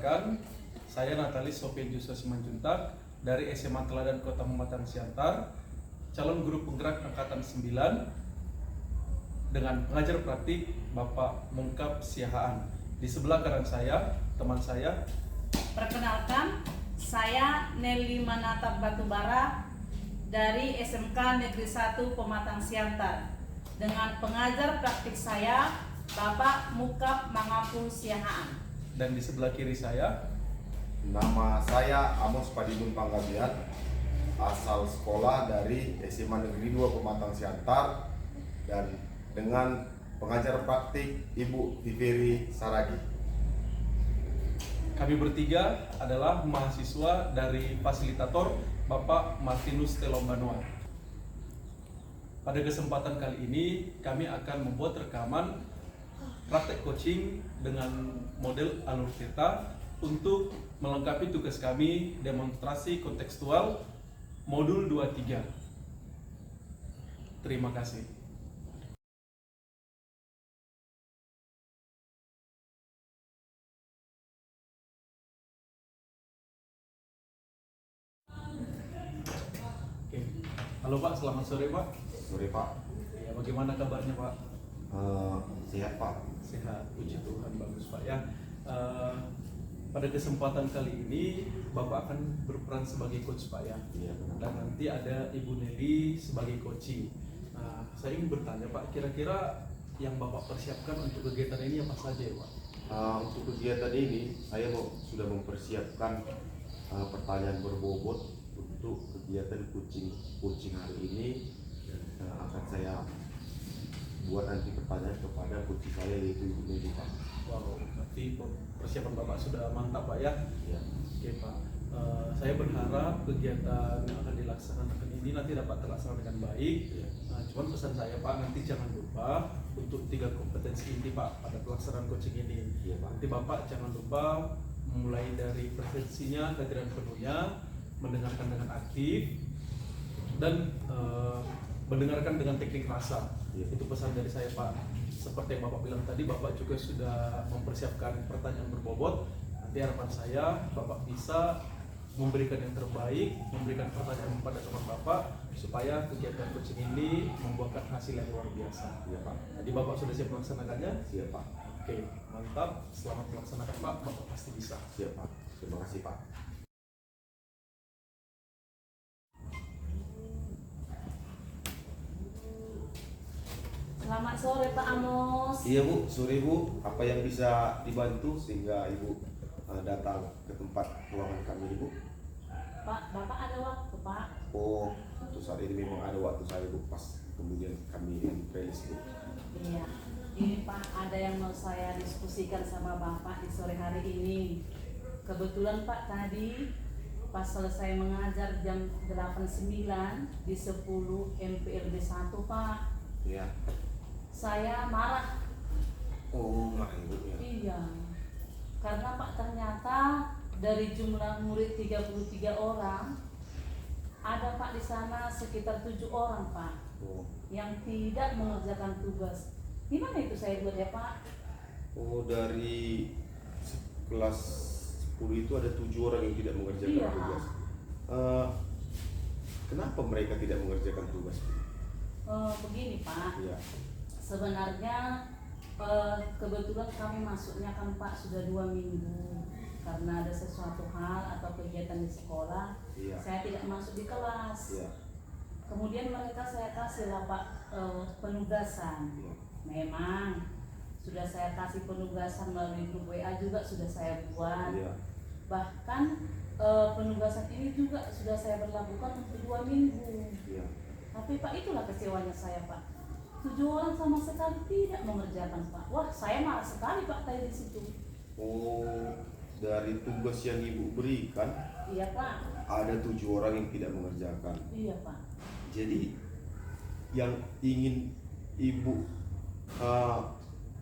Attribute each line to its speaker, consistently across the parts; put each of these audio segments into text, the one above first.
Speaker 1: Perkenalkan, saya Natalis Sofian Justus Simanjuntak dari SMA Teladan Kota Pematang Siantar, calon guru penggerak angkatan 9 dengan pengajar praktik Bapak Mungkap Siahaan. Di sebelah kanan saya, teman saya.
Speaker 2: Perkenalkan, saya Nelly Manatap Batubara dari SMK Negeri 1 Pematang Siantar dengan pengajar praktik saya Bapak Mungkap Mangapu Siahaan.
Speaker 1: Dan di sebelah kiri saya,
Speaker 3: nama saya Amos Padimun Panggabian, asal sekolah dari SMA Negeri 2 Pematang Siantar dan dengan pengajar praktik Ibu Viveri Saragi.
Speaker 1: kami bertiga adalah mahasiswa dari fasilitator Bapak Martinus Telombanua. Pada kesempatan kali ini kami akan membuat rekaman praktek coaching dengan model alur cerita untuk melengkapi tugas kami demonstrasi kontekstual modul 23. Terima kasih. Oke. Halo Pak, selamat sore Pak.
Speaker 3: Sore Pak.
Speaker 1: Ya, bagaimana kabarnya Pak?
Speaker 3: Sehat Pak.
Speaker 1: Sehat, puji Tuhan, bagus Pak ya. Pada kesempatan kali ini Bapak akan berperan sebagai coach Pak ya.
Speaker 3: Iya, benar.
Speaker 1: Dan nanti ada Ibu Nelly sebagai coaching. Nah, saya ingin bertanya Pak, kira-kira yang Bapak persiapkan untuk kegiatan ini apa saja ya Pak?
Speaker 3: Untuk kegiatan ini saya sudah mempersiapkan pertanyaan berbobot untuk kegiatan coaching hari ini. Akan saya buat nanti pertanyaan kepada coach saya yaitu Ibu Nelly Pak.
Speaker 1: Wow, berarti persiapan Bapak sudah mantap Pak ya.
Speaker 3: Ya.
Speaker 1: Oke Pak, saya berharap kegiatan yang akan dilaksanakan ini nanti dapat terlaksana dengan baik.
Speaker 3: Ya.
Speaker 1: Cuman pesan saya Pak, nanti jangan lupa untuk 3 kompetensi inti Pak pada pelaksanaan coaching ini.
Speaker 3: Iya, Pak.
Speaker 1: Nanti Bapak jangan lupa mulai dari presensinya, kehadiran penuhnya, mendengarkan dengan aktif, dan mendengarkan dengan teknik rasa.
Speaker 3: Iya.
Speaker 1: Itu pesan dari saya Pak. Seperti yang Bapak bilang tadi, Bapak juga sudah mempersiapkan pertanyaan berbobot. Nanti harapan saya Bapak bisa memberikan yang terbaik, memberikan pertanyaan kepada teman Bapak supaya kegiatan coaching ini membuahkan hasil yang luar biasa.
Speaker 3: Iya Pak.
Speaker 1: Jadi Bapak sudah siap melaksanakannya?
Speaker 3: Siap Pak.
Speaker 1: Oke, mantap. Selamat melaksanakan Pak. Bapak pasti bisa.
Speaker 3: Siap Pak. Terima kasih Pak.
Speaker 2: Selamat sore Pak Amos.
Speaker 3: Iya Bu, sore Bu. Apa yang bisa dibantu sehingga Ibu datang ke tempat ruangan kami Ibu?
Speaker 2: Pak, Bapak ada waktu Pak?
Speaker 3: Oh, untuk saat ini memang ada waktu saya Bu, pas kemudian kami rilis Bu.
Speaker 2: Iya. Ini Pak, ada yang mau saya diskusikan sama Bapak di sore hari ini. Kebetulan Pak tadi pas selesai mengajar jam 8.09 di 10 MPLB 1 Pak,
Speaker 3: Iya.
Speaker 2: saya marah.
Speaker 3: Oh, marah Ibu ya.
Speaker 2: Iya. Karena Pak ternyata dari jumlah murid 33 orang, ada Pak di sana sekitar 7 orang Pak
Speaker 3: Oh.
Speaker 2: yang tidak mengerjakan tugas. Gimana itu saya buat ya Pak?
Speaker 3: Oh, dari kelas 10 itu ada 7 orang yang tidak mengerjakan
Speaker 2: Iya.
Speaker 3: tugas. Kenapa mereka tidak mengerjakan tugas?
Speaker 2: Begini Pak,
Speaker 3: Iya.
Speaker 2: sebenarnya kebetulan kami masuknya kan Pak sudah 2 minggu karena ada sesuatu hal atau kegiatan di sekolah.
Speaker 3: Iya.
Speaker 2: Saya tidak masuk di kelas.
Speaker 3: Iya.
Speaker 2: Kemudian mereka saya kasih lah Pak penugasan.
Speaker 3: Iya.
Speaker 2: Memang sudah saya kasih penugasan melalui grup WA juga sudah saya buat.
Speaker 3: Iya.
Speaker 2: Bahkan penugasan ini juga sudah saya berlakukan untuk 2 minggu.
Speaker 3: Iya.
Speaker 2: Tapi Pak, itulah kecewanya saya Pak. 7 orang sama sekali tidak mengerjakan Pak. Wah, saya marah sekali Pak tadi di situ.
Speaker 3: Oh, dari tugas yang Ibu berikan
Speaker 2: Iya Pak.
Speaker 3: ada 7 orang yang tidak mengerjakan.
Speaker 2: Iya Pak.
Speaker 3: Jadi yang ingin Ibu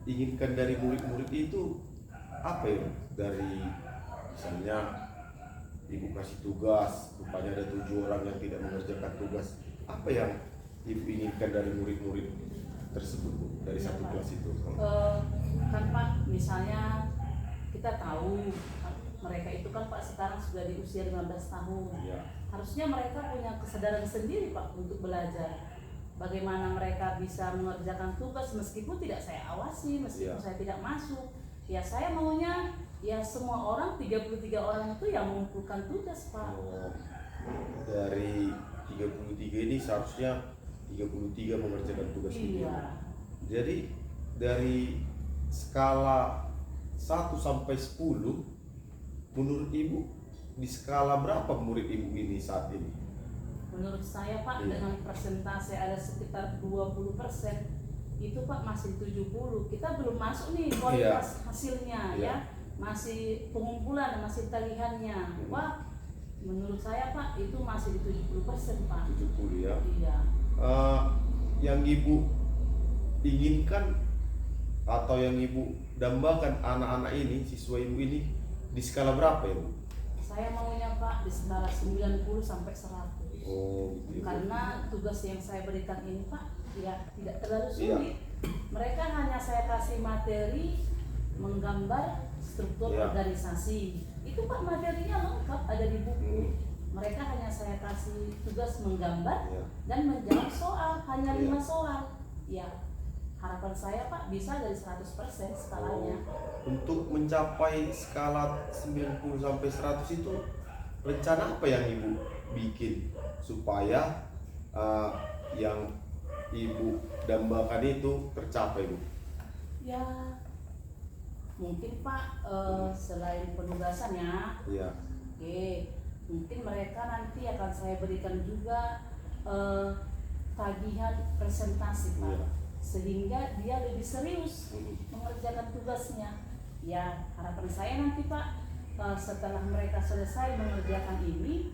Speaker 3: inginkan dari murid-murid itu apa ya? Dari misalnya Ibu kasih tugas, rupanya ada 7 orang yang tidak mengerjakan tugas. Apa yang Ibu inginkan dari murid-murid tersebut Bu, dari
Speaker 2: Iya,
Speaker 3: satu
Speaker 2: Pak.
Speaker 3: kelas itu?
Speaker 2: Kan Pak, misalnya kita tahu Mereka itu kan Pak sekarang sudah di usia 15 tahun.
Speaker 3: Ya.
Speaker 2: Harusnya mereka punya kesadaran sendiri Pak untuk belajar. Bagaimana mereka bisa mengerjakan tugas meskipun tidak saya awasi, meskipun
Speaker 3: Iya.
Speaker 2: saya tidak masuk. Ya saya maunya ya semua orang, 33 orang itu yang mengumpulkan tugas Pak.
Speaker 3: Oh, dari 33 ini seharusnya 33 mengerjakan tugas ini.
Speaker 2: Iya.
Speaker 3: Jadi dari skala 1 sampai 10, menurut Ibu di skala berapa murid Ibu ini saat ini?
Speaker 2: Menurut saya Pak,
Speaker 3: Iya.
Speaker 2: dengan persentase ada sekitar 20%, itu Pak masih 70. Kita belum masuk nih kualitas hasilnya
Speaker 3: Iya.
Speaker 2: ya. Masih pengumpulan, masih tagihannya. Wah, menurut saya Pak itu masih di 70% Pak.
Speaker 3: 70 ya.
Speaker 2: Iya.
Speaker 3: Yang Ibu inginkan atau yang Ibu dambakan anak-anak ini, siswa Ibu ini di skala berapa ya, Bu?
Speaker 2: Saya maunya Pak di skala 90 sampai 100.
Speaker 3: Oh, gitu ya.
Speaker 2: Karena tugas yang saya berikan ini Pak ya tidak terlalu
Speaker 3: Iya.
Speaker 2: sulit. Mereka hanya saya kasih materi menggambar struktur
Speaker 3: Iya.
Speaker 2: organisasi. Itu Pak materinya lengkap ada di buku. Mereka hanya saya kasih tugas menggambar
Speaker 3: Iya.
Speaker 2: dan menjawab soal, hanya
Speaker 3: Iya.
Speaker 2: 5 soal. Ya, harapan saya Pak bisa dari 100% skalanya.
Speaker 3: Untuk mencapai skala 90 sampai 100 itu rencana apa yang Ibu bikin supaya yang Ibu dambakan itu tercapai, Bu?
Speaker 2: Ya, mungkin Pak selain penugasannya,
Speaker 3: Iya.
Speaker 2: oke, mungkin mereka nanti akan saya berikan juga tagihan presentasi Pak,
Speaker 3: Iya.
Speaker 2: sehingga dia lebih serius mengerjakan tugasnya. Ya, harapan saya nanti Pak setelah mereka selesai mengerjakan ini,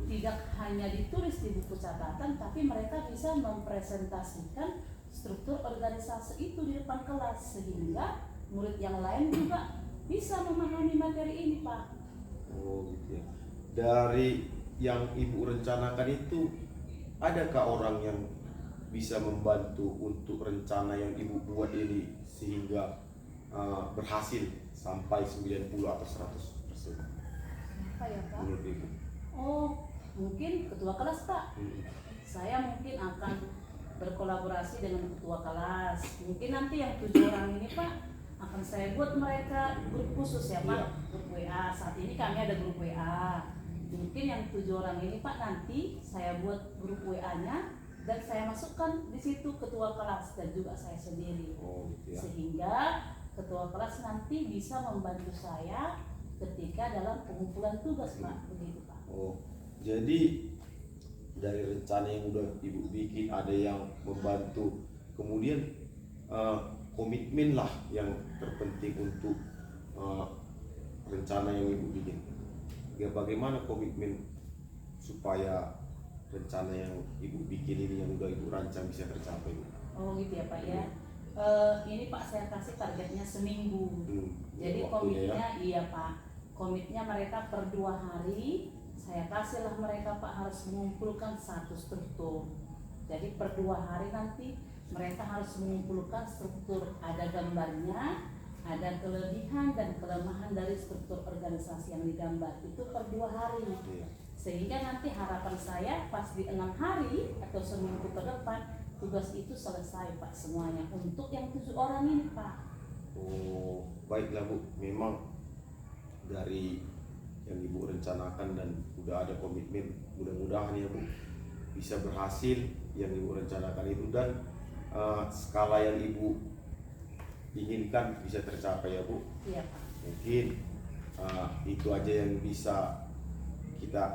Speaker 2: tidak hanya ditulis di buku catatan, tapi mereka bisa mempresentasikan struktur organisasi itu di depan kelas, sehingga murid yang lain juga bisa memahami materi ini Pak.
Speaker 3: Oh, gitu ya. Dari yang Ibu rencanakan itu, adakah orang yang bisa membantu untuk rencana yang Ibu buat ini sehingga berhasil sampai 90 atau 100%?
Speaker 2: Apa ya Pak?
Speaker 3: Menurut Ibu?
Speaker 2: Oh, mungkin ketua kelas Pak. Saya mungkin akan berkolaborasi dengan ketua kelas. Mungkin nanti yang 7 orang ini Pak akan saya buat mereka grup khusus ya Pak,
Speaker 3: Iya.
Speaker 2: grup WA. Saat ini kami ada grup WA. Mungkin yang 7 orang ini Pak nanti saya buat grup WA-nya dan saya masukkan di situ ketua kelas dan juga saya sendiri.
Speaker 3: Oh, gitu ya.
Speaker 2: Sehingga ketua kelas nanti bisa membantu saya ketika dalam pengumpulan tugas Pak, begitu Pak.
Speaker 3: Oh, jadi dari rencana yang udah Ibu bikin ada yang membantu, kemudian komitmen lah yang terpenting untuk rencana yang Ibu bikin. Ya, bagaimana komitmen supaya rencana yang Ibu bikin ini yang udah Ibu rancang bisa tercapai, Bu?
Speaker 2: Oh gitu ya Pak ya. Ini Pak saya kasih targetnya seminggu. Jadi
Speaker 3: Waktunya
Speaker 2: komitnya iya Pak. Komitnya mereka per 2 hari. Saya kasihlah mereka Pak harus mengumpulkan satu struktur. Jadi per 2 hari nanti mereka harus mengumpulkan struktur, ada gambarnya, ada kelebihan dan kelemahan dari struktur organisasi yang digambar. Itu per 2 hari.
Speaker 3: Iya.
Speaker 2: Sehingga nanti harapan saya pas di 6 hari atau seminggu ke depan tugas itu selesai Pak semuanya untuk yang 7 orang ini Pak.
Speaker 3: Oh, baiklah Bu, memang dari yang Ibu rencanakan dan udah ada komitmen, mudah-mudahan ya Bu bisa berhasil yang Ibu rencanakan itu dan skala yang Ibu inginkan bisa tercapai ya Bu.
Speaker 2: Iya Pak.
Speaker 3: Mungkin itu aja yang bisa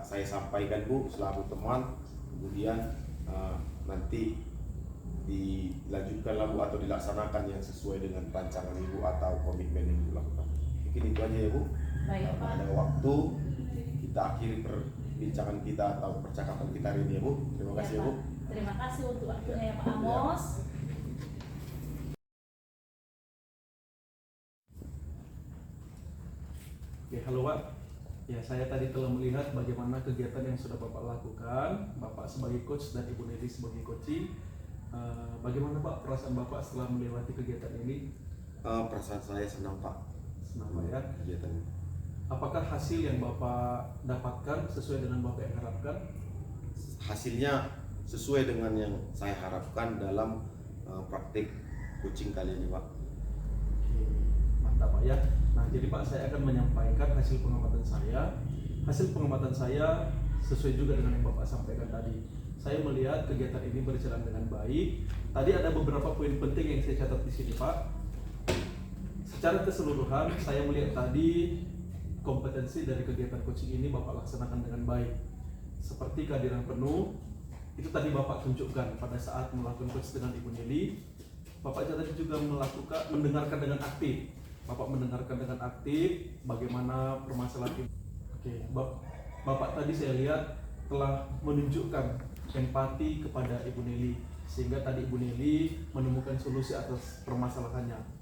Speaker 3: saya sampaikan Bu selaku teman, kemudian nanti dilanjutkanlah Bu atau dilaksanakan yang sesuai dengan rancangan Ibu atau komitmen yang Ibu lakukan. Mungkin itu aja ya Bu.
Speaker 2: Baik
Speaker 3: Karena
Speaker 2: Pak.
Speaker 3: ada waktu, kita akhiri perbincangan kita atau percakapan kita hari ini ya Bu. Terima kasih ya
Speaker 2: Iya,
Speaker 3: Bu.
Speaker 2: Pak. Terima kasih untuk waktunya ya Pak Amos.
Speaker 1: Oke, halo Pak. Ya, saya tadi telah melihat bagaimana kegiatan yang sudah Bapak lakukan, Bapak sebagai coach dan Ibu Nedi sebagai coaching. Bagaimana Pak perasaan Bapak setelah melewati kegiatan ini?
Speaker 3: Perasaan saya senang Pak.
Speaker 1: Senang Pak ya.
Speaker 3: Kegiatan ini.
Speaker 1: apakah hasil yang Bapak dapatkan sesuai dengan Bapak yang harapkan?
Speaker 3: Hasilnya sesuai dengan yang saya harapkan dalam praktik coaching kali ini, Pak.
Speaker 1: Oke, mantap Pak ya. Nah, jadi Pak, saya akan menyampaikan hasil pengamatan saya. Hasil pengamatan saya sesuai juga dengan yang Bapak sampaikan tadi. Saya melihat kegiatan ini berjalan dengan baik. Tadi ada beberapa poin penting yang saya catat di sini, Pak. Secara keseluruhan, saya melihat tadi kompetensi dari kegiatan coaching ini Bapak laksanakan dengan baik. Seperti kehadiran penuh, itu tadi Bapak tunjukkan pada saat melakukan coach dengan Ibu Nili. Bapak tadi juga mendengarkan dengan aktif. Bapak mendengarkan dengan aktif bagaimana permasalahan ini. Oke, Bapak tadi saya lihat telah menunjukkan empati kepada Ibu Nili, sehingga tadi Ibu Nili menemukan solusi atas permasalahannya.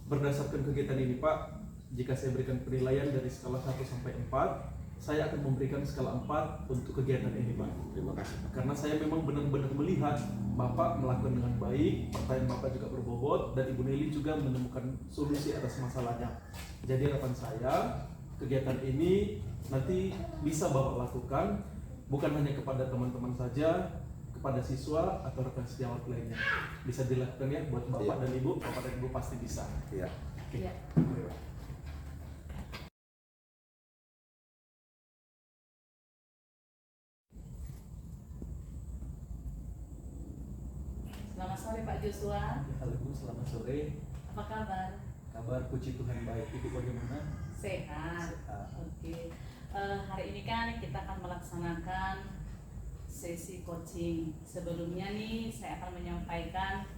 Speaker 1: Berdasarkan kegiatan ini Pak, jika saya berikan penilaian dari skala 1 sampai 4, saya akan memberikan skala 4 untuk kegiatan ini Pak.
Speaker 3: Terima kasih, Pak.
Speaker 1: Karena saya memang benar-benar melihat Bapak melakukan dengan baik, pertanyaan Bapak juga berbobot, dan Ibu Nili juga menemukan solusi atas masalahnya. Jadi harapan saya, kegiatan ini nanti bisa Bapak lakukan bukan hanya kepada teman-teman saja, kepada siswa atau rekan sejawat lainnya. Bisa dilakukan ya buat Bapak dan Ibu, Bapak dan Ibu pasti bisa.
Speaker 3: Iya.
Speaker 1: Oke.
Speaker 2: Iya. Selamat sore Pak Joshua.
Speaker 1: Halo Bu, selamat sore.
Speaker 2: Apa kabar?
Speaker 1: Kabar puji Tuhan baik. Ibu bagaimana?
Speaker 2: Sehat.
Speaker 1: Sehat.
Speaker 2: Oke. Hari ini kan kita akan melaksanakan sesi coaching. Sebelumnya nih saya akan menyampaikan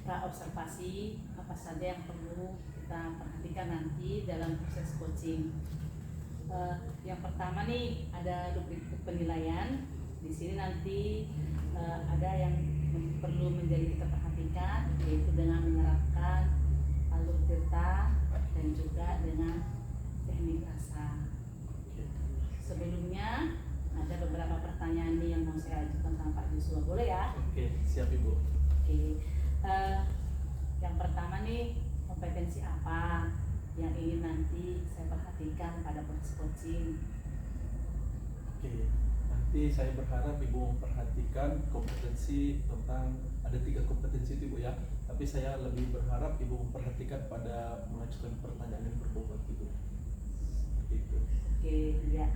Speaker 2: observasi apa saja yang perlu kita perhatikan nanti dalam proses coaching. Yang pertama nih ada rubrik penilaian. Di sini nanti ada yang perlu menjadi kita perhatikan, yaitu dengan menerapkan alur tirta dan juga dengan teknik rasa. Sebelumnya ada beberapa pertanyaan nih yang mau saya ajukan sama Pak Joshua, boleh ya?
Speaker 1: Oke, siap Ibu.
Speaker 2: Oke. Yang pertama nih, kompetensi apa yang ingin nanti saya perhatikan pada proses coaching?
Speaker 1: Oke, nanti saya berharap Ibu memperhatikan kompetensi tentang ada 3 kompetensi itu Ibu ya. Tapi saya lebih berharap Ibu memperhatikan pada mengajukan pertanyaan yang berbobot Ibu. Seperti itu.
Speaker 2: Oke, ya.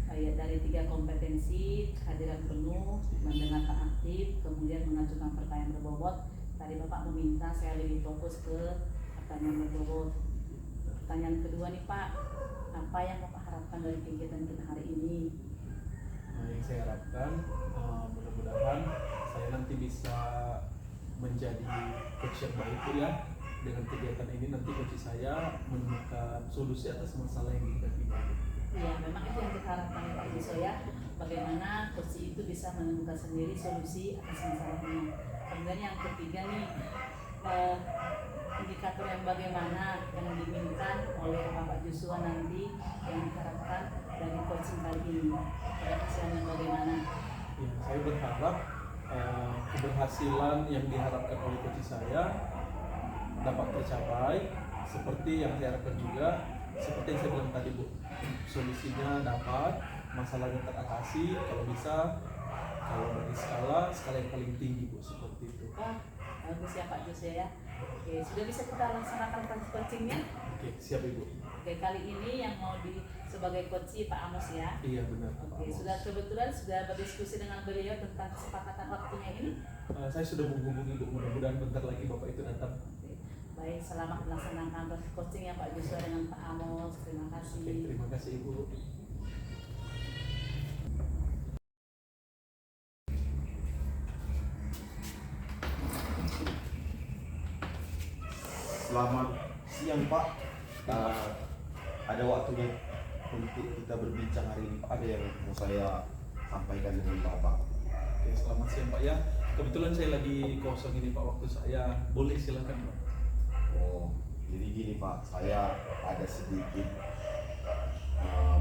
Speaker 2: Dari 3 kompetensi, kehadiran penuh, mendengarkan aktif, kemudian mengajukan pertanyaan berbobot. Tadi Bapak meminta saya lebih fokus ke pertanyaan berbobot. Pertanyaan kedua nih Pak, apa yang Bapak harapkan dari kegiatan kita hari ini?
Speaker 1: Nah, yang saya harapkan mudah-mudahan saya nanti bisa menjadi coach yang baik Bu ya. Dengan kegiatan ini nanti coach saya menemukan solusi atas masalah yang dihadapi.
Speaker 2: Ya, memang itu yang kita harapkan Pak Joshua ya. Bagaimana coach itu bisa menemukan sendiri solusi atas masalahnya. Kemudian yang ketiga nih, indikator yang bagaimana yang diinginkan oleh Bapak Joshua nanti yang diharapkan dari coaching kali ini. Keberhasilan yang bagaimana?
Speaker 1: Ya, saya berharap keberhasilan yang diharapkan oleh coach saya dapat tercapai seperti yang saya harapkan juga, seperti yang saya bilang tadi Bu, solusinya dapat, masalahnya teratasi, kalau bisa, kalau dari skala yang paling tinggi Bu, seperti itu.
Speaker 2: Wah, bagus ya Pak Joshua ya. Oke, sudah bisa kita laksanakan proses coachingnya?
Speaker 1: Oke, siap Ibu.
Speaker 2: Oke, kali ini yang mau sebagai coach Pak Amos ya.
Speaker 1: Iya benar.
Speaker 2: Oke, kebetulan sudah berdiskusi dengan beliau tentang kesepakatan waktunya ini.
Speaker 1: Saya sudah menghubungi Bu, mudah-mudahan bentar lagi Bapak itu datang.
Speaker 2: Oke. Baik, selamat melaksanakan proses coaching ya Pak Joshua dengan Pak Amos. Terima kasih.
Speaker 1: Oke, terima kasih Ibu.
Speaker 3: Selamat siang Pak. Ada waktunya untuk kita berbincang hari ini Pak. Ada yang mau saya sampaikan dengan Bapak.
Speaker 1: Oke, selamat siang Pak ya. Kebetulan saya lagi kosong ini Pak, waktu saya. Boleh silakan Pak.
Speaker 3: Oh, jadi gini Pak, saya ada sedikit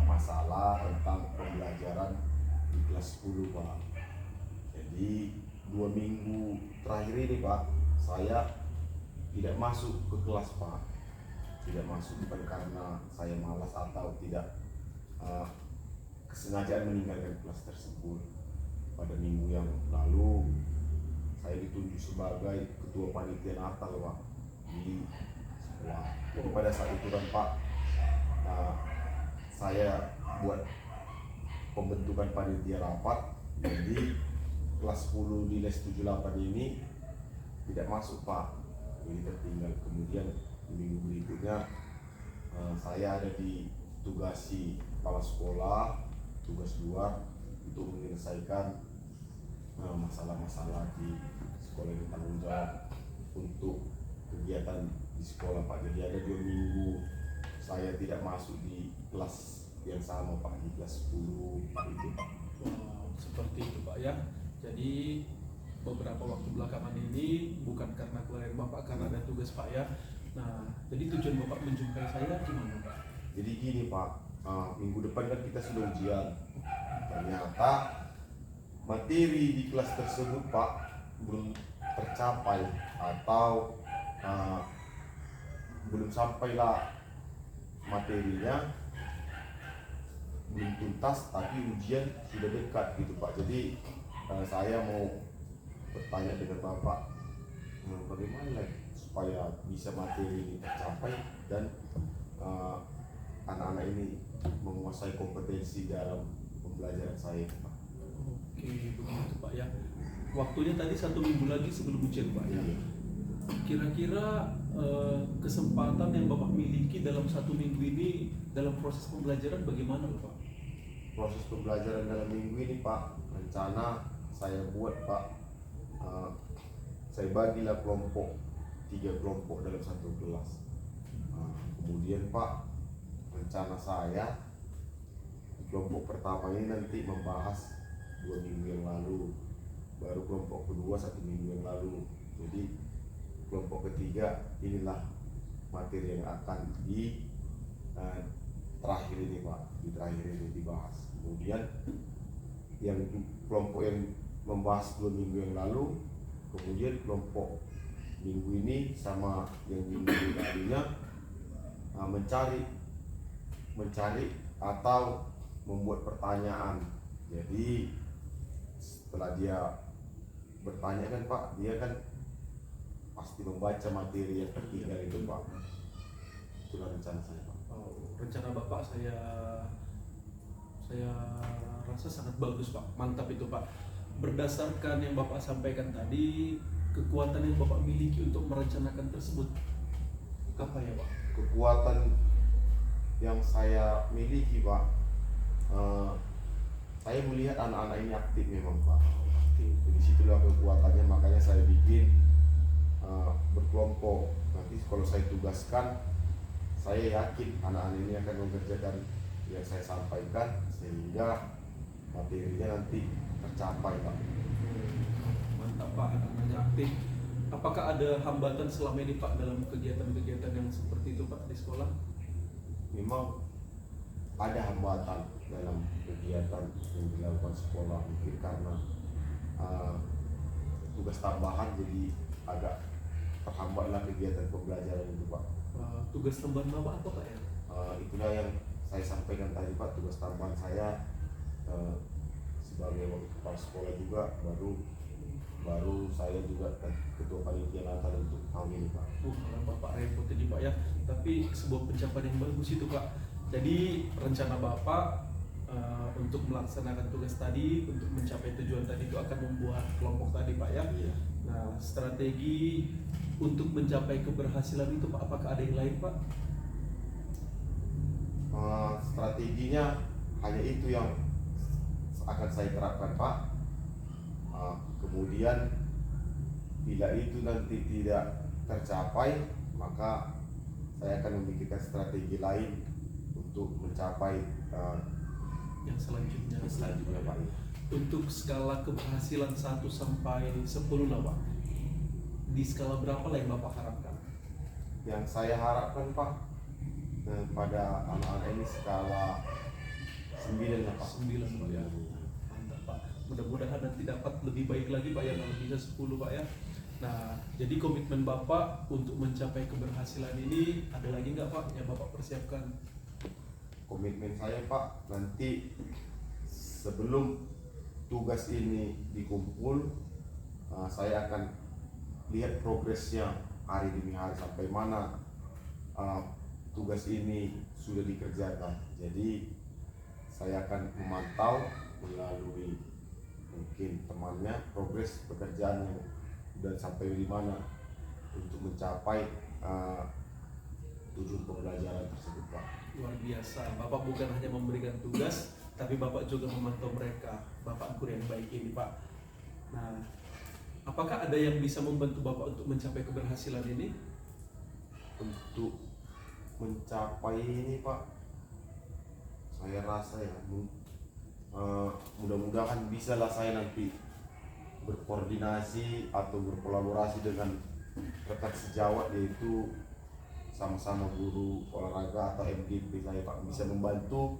Speaker 3: masalah tentang pembelajaran di kelas 10 Pak. Jadi 2 minggu terakhir ini Pak, saya tidak masuk ke kelas Pak. tidak masuk bukan karena saya malas atau tidak kesengajaan meninggalkan kelas tersebut. Pada minggu yang lalu saya ditunjuk sebagai ketua panitia Natal Pak di sekolah. Jadi pada saat itu kan Pak, saya buat pembentukan panitia rapat. Jadi kelas 10 di les 78 ini tidak masuk Pak, jadi tertinggal. Kemudian di minggu berikutnya saya ada ditugasi kepala sekolah, tugas luar untuk menyelesaikan masalah-masalah di sekolah yang tanggung jawab untuk kegiatan di sekolah Pak. Jadi ada 2 minggu saya tidak masuk di kelas yang sama Pak, di kelas 10 Pak itu Pak.
Speaker 1: Wow, seperti itu Pak ya. Jadi beberapa waktu belakangan ini bukan karena kelalaian Bapak, karena ada tugas Pak ya. Nah, jadi tujuan Bapak menjumpai saya gimana Pak?
Speaker 3: Jadi gini Pak, minggu depan kan kita sudah ujian. Ternyata materi di kelas tersebut Pak belum tercapai atau belum sampailah materinya, belum tuntas, tapi ujian sudah dekat gitu Pak. Jadi saya mau bertanya dengan Bapak, bagaimana supaya bisa materi ini tercapai dan anak-anak ini menguasai kompetensi dalam pembelajaran saya Pak.
Speaker 1: Oke, begitu Pak ya. Waktunya tadi 1 minggu lagi sebelum ujian Pak ya. Kira-kira kesempatan yang Bapak miliki dalam 1 minggu ini dalam proses pembelajaran bagaimana Bapak?
Speaker 3: Proses pembelajaran dalam minggu ini Pak, rencana saya buat Pak, saya bagilah kelompok, 3 kelompok dalam 1 kelas. Kemudian Pak, rencana saya kelompok pertama ini nanti membahas 2 minggu yang lalu, baru kelompok kedua 1 minggu yang lalu. Jadi kelompok ketiga inilah materi yang akan di terakhir ini Pak, di terakhir ini dibahas. Kemudian yang kelompok yang membahas 2 minggu yang lalu, kemudian kelompok minggu ini sama yang minggu lalunya mencari atau membuat pertanyaan. Jadi setelah dia bertanya kan Pak, dia kan pasti membaca materi yang tertinggal itu Pak. Itulah rencana saya Pak.
Speaker 1: Rencana Bapak saya rasa sangat bagus Pak, mantap itu Pak. Berdasarkan yang Bapak sampaikan tadi, kekuatan yang Bapak miliki untuk merencanakan tersebut apa ya Pak?
Speaker 3: Kekuatan yang saya miliki Pak, saya melihat anak-anak ini aktif memang Pak. Di situlah kekuatannya, makanya saya bikin berkelompok. Nanti kalau saya tugaskan, saya yakin anak-anak ini akan mengerjakan yang saya sampaikan sehingga materinya nanti tercapai Pak.
Speaker 1: Mantap Pak, anak-anaknya aktif. Apakah ada hambatan selama ini Pak dalam kegiatan-kegiatan yang seperti itu Pak di sekolah?
Speaker 3: Memang ada hambatan dalam kegiatan yang dilakukan sekolah, mungkin karena tugas tambahan jadi agak terhambatlah kegiatan pembelajaran itu Pak.
Speaker 1: Tugas tambahan Bapak apa Pak ya?
Speaker 3: Itulah yang saya sampaikan tadi Pak, tugas tambahan saya sebagai wakil kepala sekolah juga, baru saya juga ketua panitia Natal untuk tahun ini Pak.
Speaker 1: Kalau Bapak repot ini Pak ya, tapi sebuah pencapaian yang bagus itu Pak. Jadi rencana Bapak untuk melaksanakan tugas tadi, untuk mencapai tujuan tadi itu akan membuat kelompok tadi Pak ya.
Speaker 3: Iya.
Speaker 1: Nah, strategi untuk mencapai keberhasilan itu Pak, apakah ada yang lain Pak?
Speaker 3: Strateginya hanya itu yang akan saya terapkan Pak. Kemudian bila itu nanti tidak tercapai, maka saya akan memikirkan strategi lain untuk mencapai
Speaker 1: Yang selanjutnya
Speaker 3: Pak.
Speaker 1: Untuk skala keberhasilan 1 sampai 10 lah Pak, di skala berapa lah yang Bapak harapkan?
Speaker 3: Yang saya harapkan Pak, pada anak-anak ini skala 9 lah Pak.
Speaker 1: 9 Pak ya. Mantap Pak. Mudah-mudahan nanti dapat lebih baik lagi Pak ya, kalau bisa 10 Pak ya. Nah, jadi komitmen Bapak untuk mencapai keberhasilan ini ada lagi nggak Pak yang Bapak persiapkan?
Speaker 3: Komitmen saya Pak, nanti sebelum tugas ini dikumpul, saya akan lihat progresnya hari demi hari sampai mana tugas ini sudah dikerjakan. Jadi saya akan memantau melalui mungkin temannya progres pekerjaannya dan sampai di mana untuk mencapai tujuan pembelajaran tersebut Pak.
Speaker 1: Luar biasa, Bapak bukan hanya memberikan tugas, tapi Bapak juga memantau mereka, Bapak guru yang baik ini Pak. Nah, apakah ada yang bisa membantu Bapak untuk mencapai keberhasilan ini?
Speaker 3: Untuk mencapai ini Pak, saya rasa ya mudah-mudahan bisalah saya nanti berkoordinasi atau berkolaborasi dengan rekan sejawat, yaitu sama-sama guru olahraga atau MGP saya Pak, bisa membantu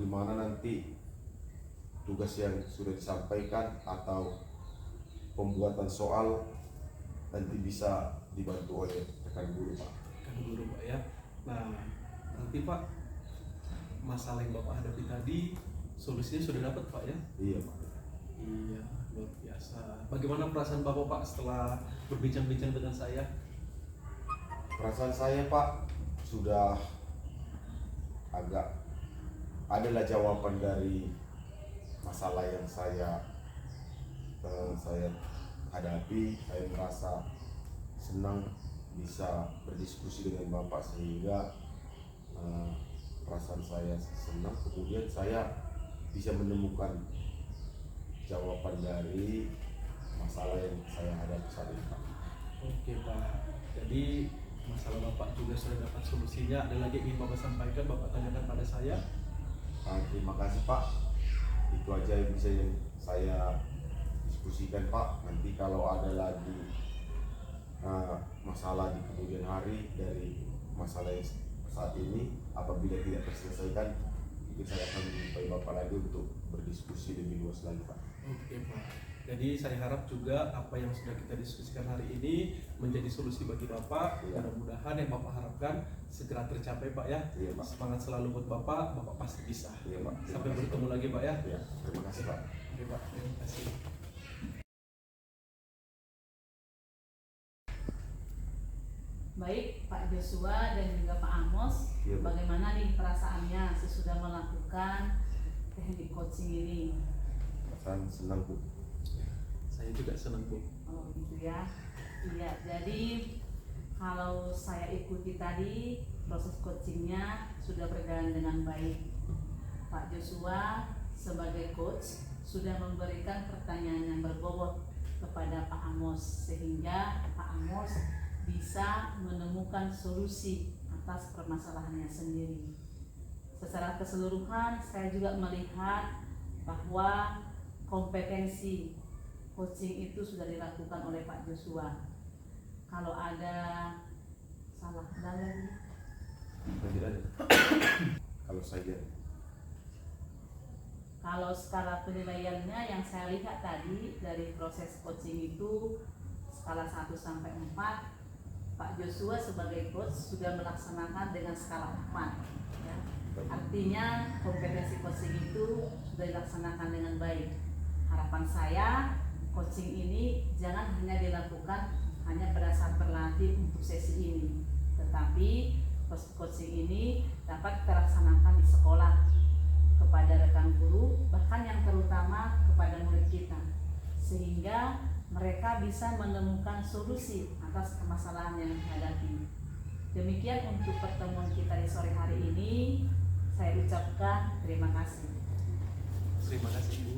Speaker 3: di mana nanti tugas yang sudah disampaikan atau pembuatan soal nanti bisa dibantu oleh rekan guru Pak.
Speaker 1: Rekan guru Pak ya. Nah, nanti Pak, masalah yang Bapak hadapi tadi solusinya sudah dapat Pak ya?
Speaker 3: Iya Pak.
Speaker 1: Iya, luar biasa. Bagaimana perasaan Bapak Pak setelah berbincang-bincang dengan saya?
Speaker 3: Perasaan saya Pak sudah agak adalah jawaban dari masalah yang saya hadapi. Saya merasa senang bisa berdiskusi dengan Bapak, sehingga perasaan saya senang. Kemudian saya bisa menemukan jawaban dari masalah yang saya hadapi saat ini Pak.
Speaker 1: Oke Pak, jadi masalah Bapak juga sudah dapat solusinya. Ada lagi yang ingin Bapak sampaikan, Bapak tanyakan pada saya?
Speaker 3: Terima kasih Pak, itu aja yang bisa saya diskusikan Pak. Nanti kalau ada lagi masalah di kemudian hari dari masalah yang saat ini, apabila tidak terselesaikan, mungkin saya akan menjumpai Bapak lagi untuk berdiskusi lebih luas lagi Pak.
Speaker 1: Oke Pak, jadi saya harap juga apa yang sudah kita diskusikan hari ini menjadi solusi bagi Bapak.
Speaker 3: Iya.
Speaker 1: Mudah-mudahan yang Bapak harapkan segera tercapai Pak ya.
Speaker 3: Iya Pak.
Speaker 1: Semangat selalu buat Bapak, Bapak pasti bisa.
Speaker 3: Iya Pak.
Speaker 1: Sampai bertemu lagi Pak ya.
Speaker 3: Iya, terima kasih Pak.
Speaker 1: Oke Pak, terima kasih.
Speaker 2: Baik Pak Joshua dan juga Pak Amos,
Speaker 3: Iya, Pak.
Speaker 2: bagaimana nih perasaannya sesudah melakukan teknik coaching ini?
Speaker 3: Perasaan senang Bu.
Speaker 1: Saya juga senang Bu.
Speaker 2: Oh gitu ya. Iya, jadi kalau saya ikuti tadi proses coachingnya sudah berjalan dengan baik. Pak Joshua sebagai coach sudah memberikan pertanyaan yang berbobot kepada Pak Amos, sehingga Pak Amos bisa menemukan solusi atas permasalahannya sendiri. Secara keseluruhan saya juga melihat bahwa kompetensi coaching itu sudah dilakukan oleh Pak Joshua. Kalau ada salah lagi,
Speaker 3: Tidak ada. Kalau saya
Speaker 2: kalau skala penilaiannya yang saya lihat tadi dari proses coaching itu skala 1 sampai 4, Pak Joshua sebagai coach sudah melaksanakan dengan skala 4 ya. Artinya kompetensi coaching itu sudah dilaksanakan dengan baik. Harapan saya coaching ini jangan hanya dilakukan hanya pada saat berlatih untuk sesi ini, tetapi proses coaching ini dapat terlaksanakan di sekolah kepada rekan guru, bahkan yang terutama kepada murid kita, sehingga mereka bisa menemukan solusi atas permasalahan yang dihadapi. Demikian untuk pertemuan kita di sore hari ini. Saya ucapkan terima kasih.
Speaker 1: Terima kasih Bu.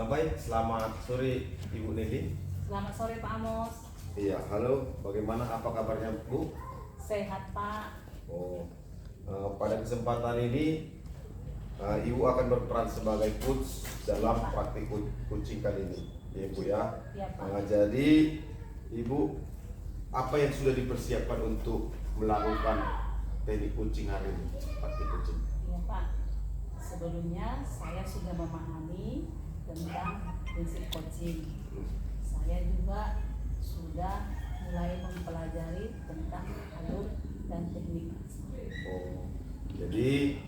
Speaker 3: baik, selamat sore Ibu Nelly.
Speaker 2: Selamat sore Pak Amos.
Speaker 3: Iya, halo. Bagaimana, apa kabarnya Bu?
Speaker 2: Sehat Pak.
Speaker 3: Oh, pada kesempatan ini Ibu akan berperan sebagai coach dalam praktik coaching kali ini, ya Bu ya.
Speaker 2: Iya Pak.
Speaker 3: Jadi Ibu, apa yang sudah dipersiapkan untuk melakukan teknik coaching hari ini, praktik coaching?
Speaker 2: Iya Pak. sebelumnya saya sudah memahami tentang prinsip coaching. Saya juga sudah mulai mempelajari tentang alur dan teknik.
Speaker 3: Oh, jadi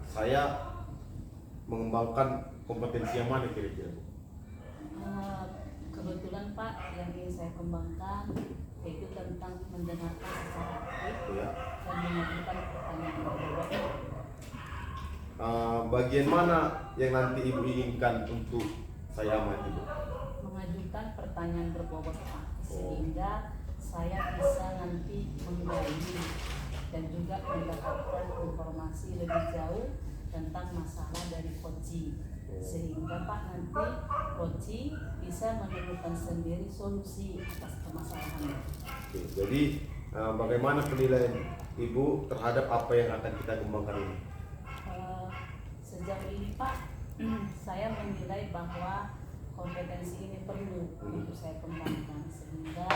Speaker 3: saya mengembangkan kompetensi yang mana kira-kira, Bu?
Speaker 2: Kebetulan Pak, yang ingin saya kembangkan yaitu tentang mendengarkan secara aktif
Speaker 3: Ya.
Speaker 2: dan mengajukan pertanyaan.
Speaker 3: Bagian mana yang nanti Ibu inginkan untuk saya amati, Bu?
Speaker 2: Mengajukan pertanyaan berbobot Pak, sehingga saya bisa nanti menggali dan juga mendapatkan informasi lebih jauh tentang masalah dari coaching, sehingga Pak nanti coaching bisa menemukan sendiri solusi atas permasalahannya.
Speaker 3: Oke, jadi bagaimana penilaian Ibu terhadap apa yang akan kita kembangkan ini?
Speaker 2: Sejauh ini Pak, saya menilai bahwa kompetensi ini perlu untuk saya kembangkan, sehingga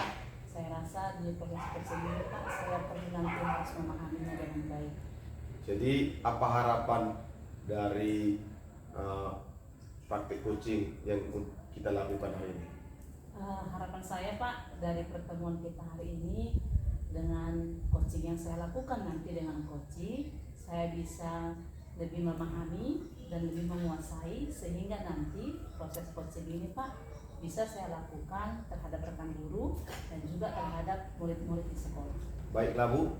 Speaker 2: saya rasa di proses ini Pak, saya perlu nanti harus memahaminya dengan baik.
Speaker 3: Jadi apa harapan dari praktik coaching yang kita lakukan hari ini?
Speaker 2: Harapan saya Pak, dari pertemuan kita hari ini dengan coaching yang saya lakukan nanti dengan coaching, saya bisa lebih memahami dan lebih menguasai, sehingga nanti proses coaching ini Pak bisa saya lakukan terhadap rekan guru dan juga terhadap murid-murid di sekolah.
Speaker 3: Baiklah Bu,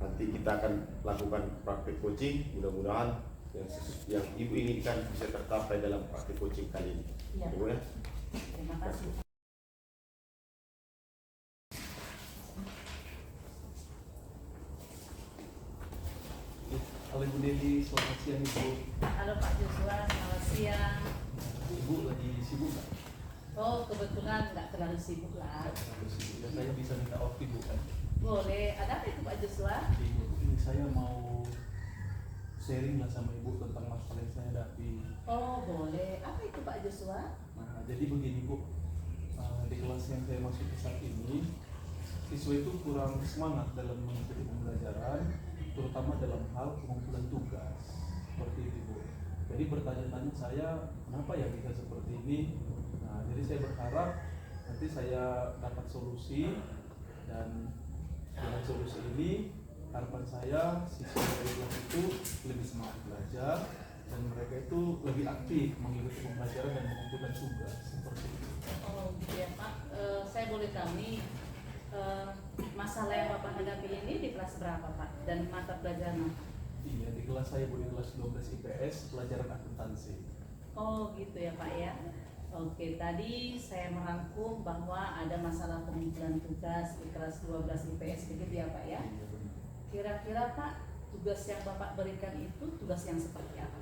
Speaker 3: nanti kita akan lakukan praktik coaching, mudah-mudahan yang Ibu inginkan bisa tercapai dalam praktik coaching kali ini.
Speaker 2: Iya.
Speaker 3: Ibu ya.
Speaker 2: Terima kasih.
Speaker 1: Halo Ibu Deli, selamat siang Ibu.
Speaker 2: Halo Pak Joshua, selamat siang.
Speaker 1: Ibu lagi sibuk nggak?
Speaker 2: Oh, kebetulan nggak terlalu sibuk lah.
Speaker 1: Terlalu sibuk. Ya, saya bisa minta waktu Ibu kan?
Speaker 2: Boleh, ada apa itu Pak Joshua?
Speaker 1: Ibu, ini saya mau sharing lah sama Ibu tentang masalah yang saya hadapi.
Speaker 2: Oh, boleh. Apa itu Pak Joshua?
Speaker 1: Nah, jadi begini Bu, di kelas yang saya masuki saat ini, siswa itu kurang semangat dalam mengikuti pembelajaran, terutama dalam hal pengumpulan tugas. Seperti itu Bu. Jadi bertanya-tanya saya, kenapa ya bisa seperti ini? Nah, jadi saya berharap nanti saya dapat solusi, dan dengan solusi ini harapan saya siswa dari kelas itu lebih semangat belajar dan mereka itu lebih aktif mengikuti pembelajaran dan mengumpulkan tugas seperti itu.
Speaker 2: Oh, gitu ya Pak. Saya boleh tahu nih, masalah yang Bapak hadapi ini di kelas berapa Pak? Dan mata pelajaran apa?
Speaker 1: Iya, di kelas saya Bu, di kelas 12 IPS pelajaran akuntansi.
Speaker 2: Oh, gitu ya Pak ya. Oke, tadi saya merangkum bahwa ada masalah pengumpulan tugas di kelas 12 IPS, begitu ya Pak ya.
Speaker 1: Iya benar.
Speaker 2: Kira-kira Pak, tugas yang Bapak berikan itu tugas yang seperti apa?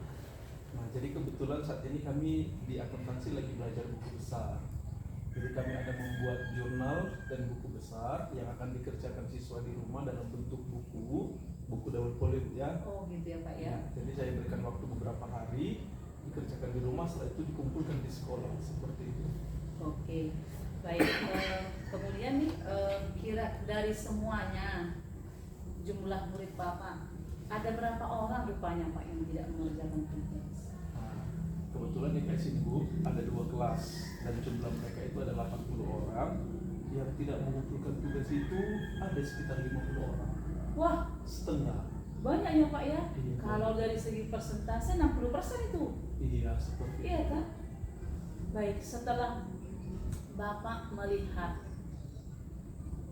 Speaker 1: Nah, jadi kebetulan saat ini kami di akuntansi lagi belajar buku besar. Jadi kami ada membuat jurnal dan buku besar yang akan dikerjakan siswa di rumah dalam bentuk buku double volume ya.
Speaker 2: Oh, gitu ya Pak ya.
Speaker 1: Jadi saya berikan waktu beberapa hari dikerjakan di rumah, setelah itu dikumpulkan di sekolah seperti itu.
Speaker 2: Oke, baik. Kemudian nih, kira dari semuanya jumlah murid Bapak ada berapa orang rupanya Pak yang tidak mengerjakan tugas?
Speaker 1: Nah, kebetulan di kelas Bu ada 2 kelas dan jumlah mereka itu ada 80 orang. Yang tidak mengumpulkan tugas itu ada sekitar 50 orang.
Speaker 2: Wah,
Speaker 1: Setengah.
Speaker 2: banyak ya Pak ya.
Speaker 1: Iya.
Speaker 2: Kalau dari segi persentase 60% itu.
Speaker 1: Iya, seperti
Speaker 2: Iya
Speaker 1: itu.
Speaker 2: kan? Baik, setelah Bapak melihat,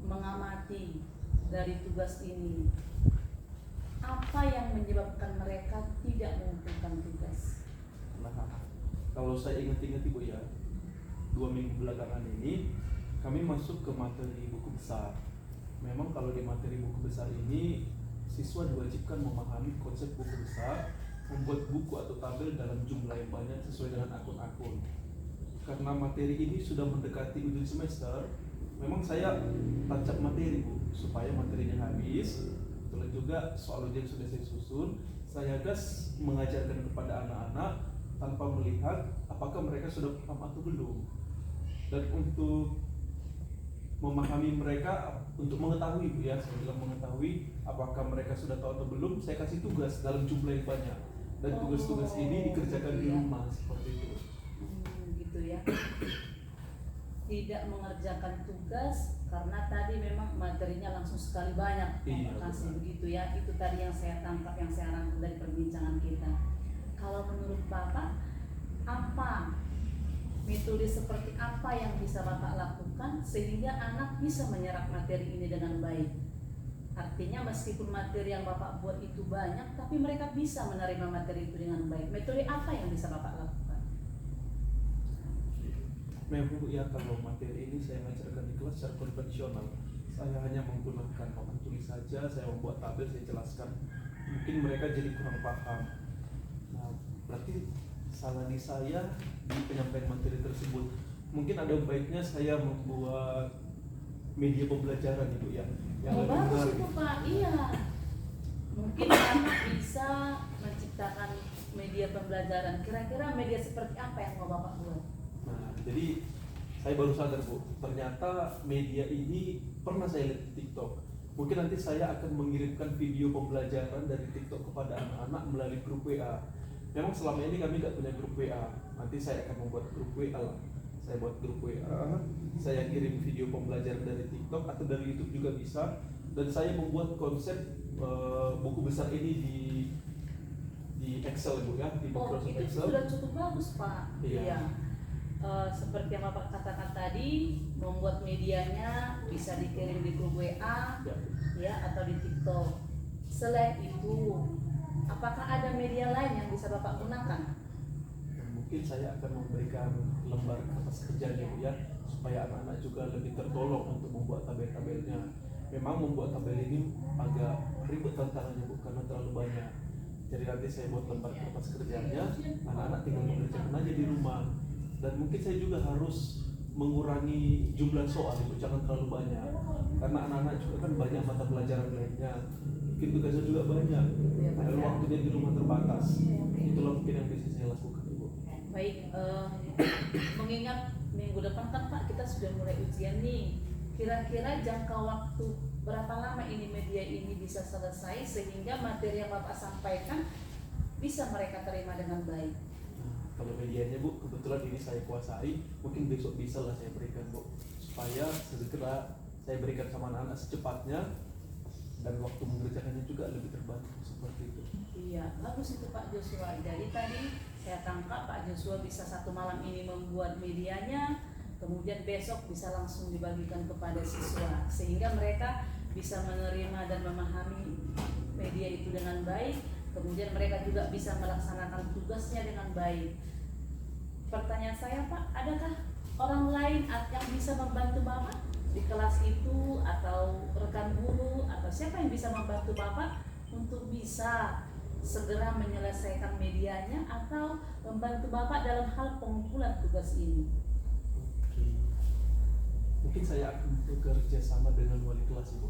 Speaker 2: mengamati dari tugas ini, apa yang menyebabkan mereka tidak mengumpulkan tugas?
Speaker 1: Nah, kalau saya ingat-ingat Ibu ya, 2 minggu belakangan ini kami masuk ke materi buku besar. Memang kalau di materi buku besar ini siswa diwajibkan memahami konsep buku besar, membuat buku atau tabel dalam jumlah yang banyak sesuai dengan akun-akun. Karena materi ini sudah mendekati ujung semester, memang saya tancap materi Bu, supaya materinya habis. Kemudian juga soal ujian sudah saya susun, saya gas mengajarkan kepada anak-anak tanpa melihat apakah mereka sudah paham atau belum. Dan untuk memahami mereka untuk mengetahui Bu ya, saya bilang mengetahui apakah mereka sudah tahu atau belum. Saya kasih tugas dalam jumlah yang banyak dan tugas-tugas ini dikerjakan di rumah seperti itu.
Speaker 2: Gitu ya. Tidak mengerjakan tugas karena tadi memang materinya langsung sekali banyak.
Speaker 1: Iya,
Speaker 2: Kasih
Speaker 1: betul.
Speaker 2: begitu ya. Itu tadi yang saya tangkap, yang saya rangkum dari perbincangan kita. Kalau menurut Bapak, apa metode seperti apa yang bisa Bapak lakukan sehingga anak bisa menyerap materi ini dengan baik? Artinya meskipun materi yang Bapak buat itu banyak, tapi mereka bisa menerima materi itu dengan baik. Metode apa yang bisa Bapak lakukan?
Speaker 1: Memang Bu ya, kalau materi ini saya mengajarkan di kelas secara konvensional. Saya hanya menggunakan papan tulis saja, saya membuat tabel, saya jelaskan. Mungkin mereka jadi kurang paham. Nah, berarti salah di saya di penyampaian materi tersebut. Mungkin ada baiknya saya membuat media pembelajaran Ibu ya, yang
Speaker 2: Oh,
Speaker 1: lebih
Speaker 2: bagus
Speaker 1: menarik.
Speaker 2: itu Pak, iya. Mungkin Bapak bisa menciptakan media pembelajaran. Kira-kira media seperti apa yang mau Bapak buat?
Speaker 1: Nah, jadi saya baru sadar Bu, ternyata media ini pernah saya lihat di TikTok. Mungkin nanti saya akan mengirimkan video pembelajaran dari TikTok kepada anak-anak melalui grup WA. Memang selama ini kami nggak punya grup WA. Nanti saya akan membuat grup WA lah. Saya buat grup WA, saya kirim video pembelajaran dari TikTok atau dari YouTube juga bisa. Dan saya membuat konsep buku besar ini di Excel Bu ya, di
Speaker 2: Oh,
Speaker 1: Microsoft
Speaker 2: itu
Speaker 1: Excel.
Speaker 2: sudah cukup bagus Pak.
Speaker 1: Iya.
Speaker 2: Seperti yang Bapak katakan tadi, membuat medianya bisa dikirim di grup WA
Speaker 1: Ya.
Speaker 2: ya atau di TikTok. Selain itu, apakah ada media lain yang bisa Bapak gunakan?
Speaker 1: Mungkin saya akan memberikan lembar kertas kerjanya Bu ya, supaya anak-anak juga lebih tertolong untuk membuat tabel-tabelnya. Memang membuat tabel ini agak ribet tantangannya Bu, karena terlalu banyak. Jadi nanti saya buat lembar kertas kerjanya, anak-anak tinggal mengerjakan aja di rumah. Dan mungkin saya juga harus mengurangi jumlah soal Ibu, jangan terlalu banyak. Karena anak-anak juga kan banyak mata pelajaran lainnya. Mungkin tugasnya juga banyak. Dan waktunya di rumah terbatas. Itulah mungkin yang bisa saya lakukan Ibu.
Speaker 2: Baik, mengingat minggu depan kan Pak kita sudah mulai ujian nih. Kira-kira jangka waktu berapa lama ini media ini bisa selesai sehingga materi yang Bapak sampaikan bisa mereka terima dengan baik?
Speaker 1: Kalau medianya Bu, kebetulan ini saya kuasai, mungkin besok bisa lah saya berikan Bu, supaya segera saya berikan sama anak-anak secepatnya dan waktu mengerjakannya juga lebih terbantu seperti itu.
Speaker 2: Iya, bagus itu Pak Joshua. Jadi tadi saya tangkap Pak Joshua bisa satu malam ini membuat medianya, kemudian besok bisa langsung dibagikan kepada siswa sehingga mereka bisa menerima dan memahami media itu dengan baik. Kemudian mereka juga bisa melaksanakan tugasnya dengan baik. Pertanyaan saya Pak, adakah orang lain yang bisa membantu Bapak di kelas itu atau rekan guru atau siapa yang bisa membantu Bapak untuk bisa segera menyelesaikan medianya atau membantu Bapak dalam hal pengumpulan tugas ini?
Speaker 1: Oke. Mungkin saya akan bekerja sama dengan wali kelas Ibu.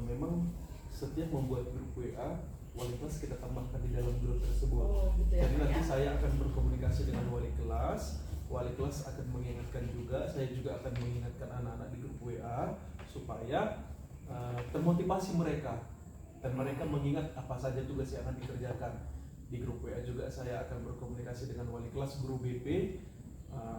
Speaker 1: Memang setiap membuat grup WA, wali kelas kita tambahkan di dalam grup tersebut.
Speaker 2: Oh, gitu ya,
Speaker 1: Jadi
Speaker 2: Pak,
Speaker 1: nanti
Speaker 2: ya?
Speaker 1: saya akan berkomunikasi dengan wali kelas akan mengingatkan juga, saya juga akan mengingatkan anak-anak di grup WA supaya termotivasi mereka dan mereka mengingat apa saja tugas yang akan dikerjakan. Di grup WA juga saya akan berkomunikasi dengan wali kelas, guru BP,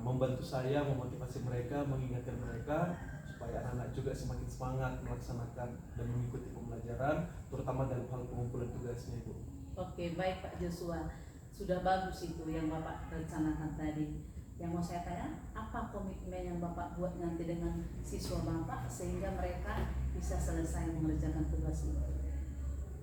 Speaker 1: membantu saya memotivasi mereka, mengingatkan mereka supaya anak-anak juga semakin semangat melaksanakan dan mengikuti pembelajaran, terutama dalam hal pengumpulan tugasnya Ibu.
Speaker 2: Oke, baik Pak Joshua. Sudah bagus itu yang Bapak rencanakan tadi. Yang mau saya tanya, apa komitmen yang Bapak buat nanti dengan siswa Bapak sehingga mereka bisa selesai mengerjakan tugas itu?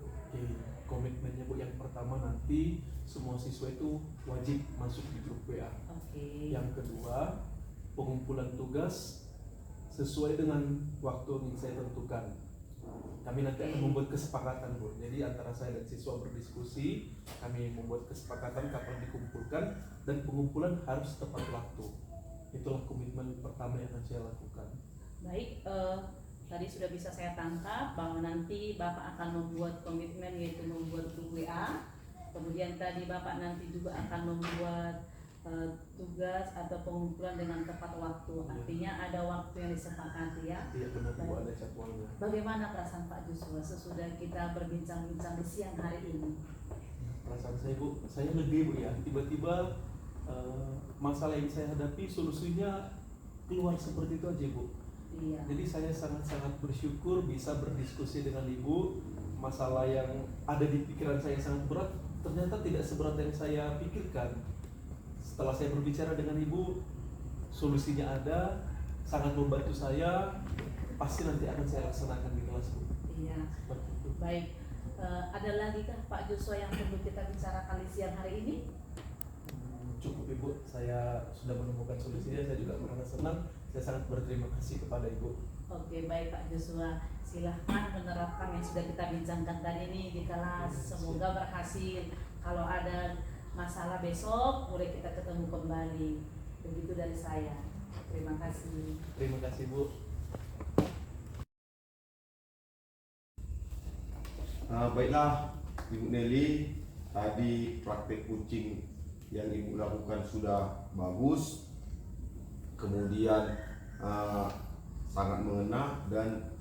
Speaker 1: Oke, komitmennya Bu, yang pertama nanti semua siswa itu wajib masuk di grup WA.
Speaker 2: Oke.
Speaker 1: Yang kedua, pengumpulan tugas sesuai dengan waktu yang saya tentukan. Kami nanti akan membuat kesepakatan Bu. Jadi antara saya dan siswa berdiskusi, kami membuat kesepakatan kapan dikumpulkan dan pengumpulan harus tepat waktu. Itulah komitmen pertama yang akan saya lakukan.
Speaker 2: Baik, tadi sudah bisa saya tangkap bahwa nanti Bapak akan membuat komitmen yaitu membuat grup WA. Kemudian tadi Bapak nanti juga akan membuat tugas atau pengumpulan dengan tepat waktu. Artinya ada waktu yang disepakati ya.
Speaker 1: Iya benar Bu, ada jadwalnya.
Speaker 2: Bagaimana perasaan Pak Joshua sesudah kita berbincang-bincang di siang hari ini?
Speaker 1: Perasaan saya Bu, saya lega Bu ya. Tiba-tiba masalah yang saya hadapi solusinya keluar seperti itu aja Bu.
Speaker 2: Iya.
Speaker 1: Jadi saya sangat-sangat bersyukur bisa berdiskusi dengan Ibu. Masalah yang ada di pikiran saya sangat berat, ternyata tidak seberat yang saya pikirkan. Setelah saya berbicara dengan Ibu, solusinya ada, sangat membantu saya. Pasti nanti akan saya laksanakan di kelas Bu.
Speaker 2: Iya.
Speaker 1: Seperti itu.
Speaker 2: Baik. Ada lagi kah Pak Joshua yang perlu kita bicarakan di siang hari ini?
Speaker 1: Cukup Ibu, saya sudah menemukan solusinya. Saya juga merasa senang. Saya sangat berterima kasih kepada Ibu.
Speaker 2: Oke, baik Pak Joshua. Silahkan menerapkan yang sudah kita bincangkan tadi ini di kelas. Semoga berhasil. Kalau ada masalah besok, boleh kita ketemu kembali. Begitu dari saya. Terima kasih.
Speaker 1: Terima kasih Bu.
Speaker 3: Baiklah Ibu Nelly, tadi praktek coaching yang Ibu lakukan sudah bagus, kemudian sangat mengena dan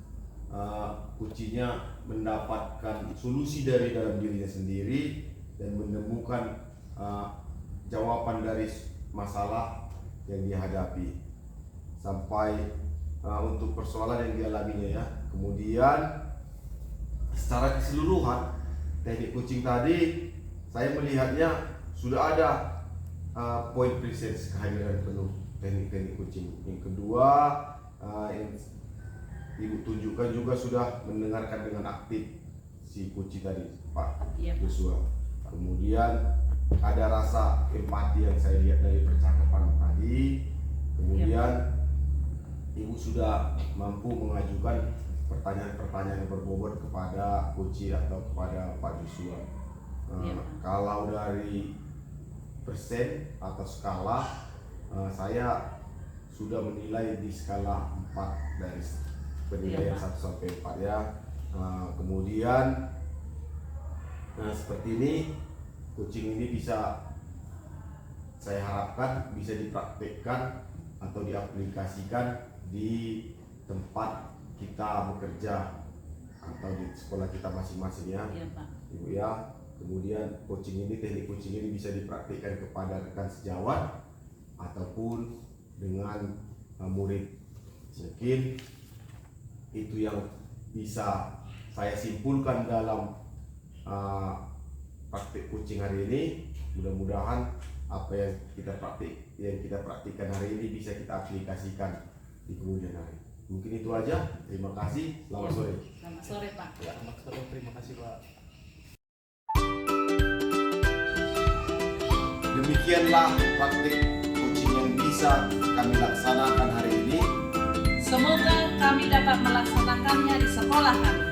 Speaker 3: coachingnya mendapatkan solusi dari dalam dirinya sendiri dan menemukan jawaban dari masalah yang dihadapi sampai untuk persoalan yang dialaminya ya. Kemudian secara keseluruhan teknik coaching tadi saya melihatnya sudah ada point presence, kehadiran penuh teknik coaching. Yang kedua yang Ibu tunjukkan juga sudah mendengarkan dengan aktif si coach tadi Pak Joshua. Kemudian ada rasa empati yang saya lihat dari percakapan tadi. Kemudian Ibu sudah mampu mengajukan pertanyaan-pertanyaan yang berbobot kepada coach atau kepada Pak Joshua. Kalau dari persen atau skala, saya sudah menilai di skala 4 dari penilaian 1 sampai 4 ya. Kemudian seperti ini, coaching ini bisa saya harapkan bisa dipraktekkan atau diaplikasikan di tempat kita bekerja atau di sekolah kita masing-masing ya.
Speaker 2: Iya Pak.
Speaker 3: Ibu ya. Kemudian coaching ini, teknik coaching ini bisa dipraktikkan kepada rekan sejawat ataupun dengan murid. Mungkin itu yang bisa saya simpulkan dalam praktik coaching hari ini. Mudah-mudahan apa yang kita praktikkan hari ini bisa kita aplikasikan di kemudian hari. Mungkin itu aja. Terima kasih. Selamat sore.
Speaker 2: Selamat sore Pak.
Speaker 1: Selamat sore. Terima kasih Pak.
Speaker 3: Demikianlah praktik coaching yang bisa kami laksanakan hari ini.
Speaker 2: Semoga kami dapat melaksanakannya di sekolah kami.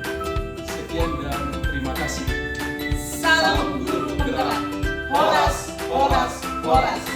Speaker 1: Sekian dan terima kasih.
Speaker 2: Salam guru penggerak. Horas, horas, horas.